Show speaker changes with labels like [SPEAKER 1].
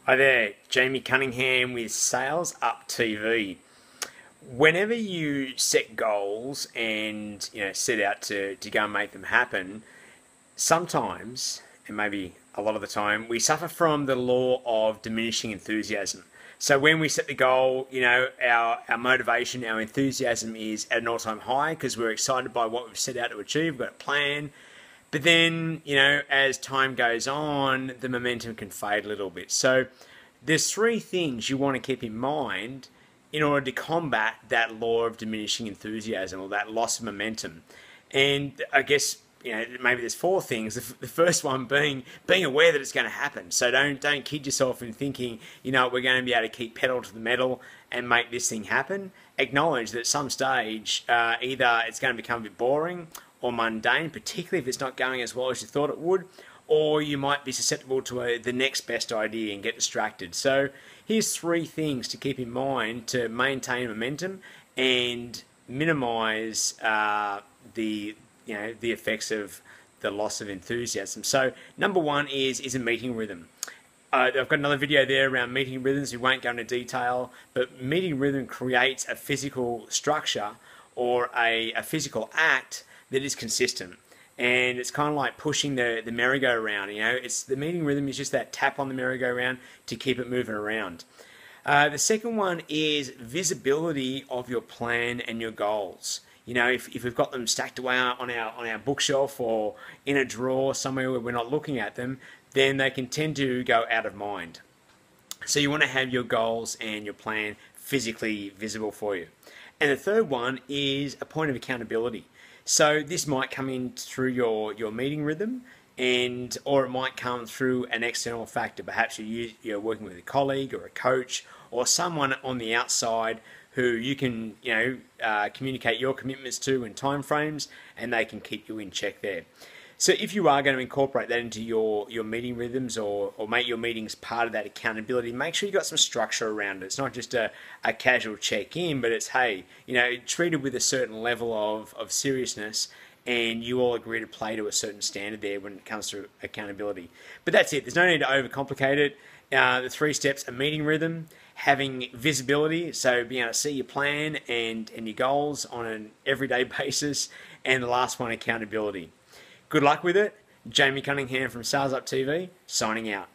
[SPEAKER 1] Hi there, Jamie Cunningham with SalesUp TV. Whenever you set goals and set out to go and make them happen, sometimes, and maybe a lot of the time, we suffer from the law of diminishing enthusiasm. So when we set the goal, our motivation, our enthusiasm is at an all-time high because we're excited by what we've set out to achieve, we've got a plan. But then, as time goes on, the momentum can fade a little bit. So there's three things you want to keep in mind in order to combat that law of diminishing enthusiasm or that loss of momentum. And I guess, maybe there's four things. The first one being aware that it's going to happen. So don't kid yourself in thinking, we're going to be able to keep pedal to the metal and make this thing happen. Acknowledge that at some stage, either it's going to become a bit boring or mundane, particularly if it's not going as well as you thought it would, or you might be susceptible to the next best idea and get distracted. So here's three things to keep in mind to maintain momentum and minimize the effects of the loss of enthusiasm. So number one is a meeting rhythm. I've got another video there around meeting rhythms. We won't go into detail, but meeting rhythm creates a physical structure or a physical act that is consistent. And it's kind of like pushing the merry-go-round. It's the meeting rhythm is just that tap on the merry-go-round to keep it moving around. The second one is visibility of your plan and your goals. If we've got them stacked away on our bookshelf or in a drawer somewhere where we're not looking at them, then they can tend to go out of mind. So you want to have your goals and your plan physically visible for you. And the third one is a point of accountability. So this might come in through your meeting rhythm, or it might come through an external factor. Perhaps you're working with a colleague or a coach or someone on the outside who you can communicate your commitments to and timeframes, and they can keep you in check there. So if you are going to incorporate that into your meeting rhythms or make your meetings part of that accountability, make sure you've got some structure around it. It's not just a casual check-in, but it's, hey, treated with a certain level of seriousness, and you all agree to play to a certain standard there when it comes to accountability. But that's it. There's no need to overcomplicate it. The three steps: a meeting rhythm, having visibility, so being able to see your plan and your goals on an everyday basis, and the last one, accountability. Good luck with it. Jamie Cunningham from SalesUp TV, signing out.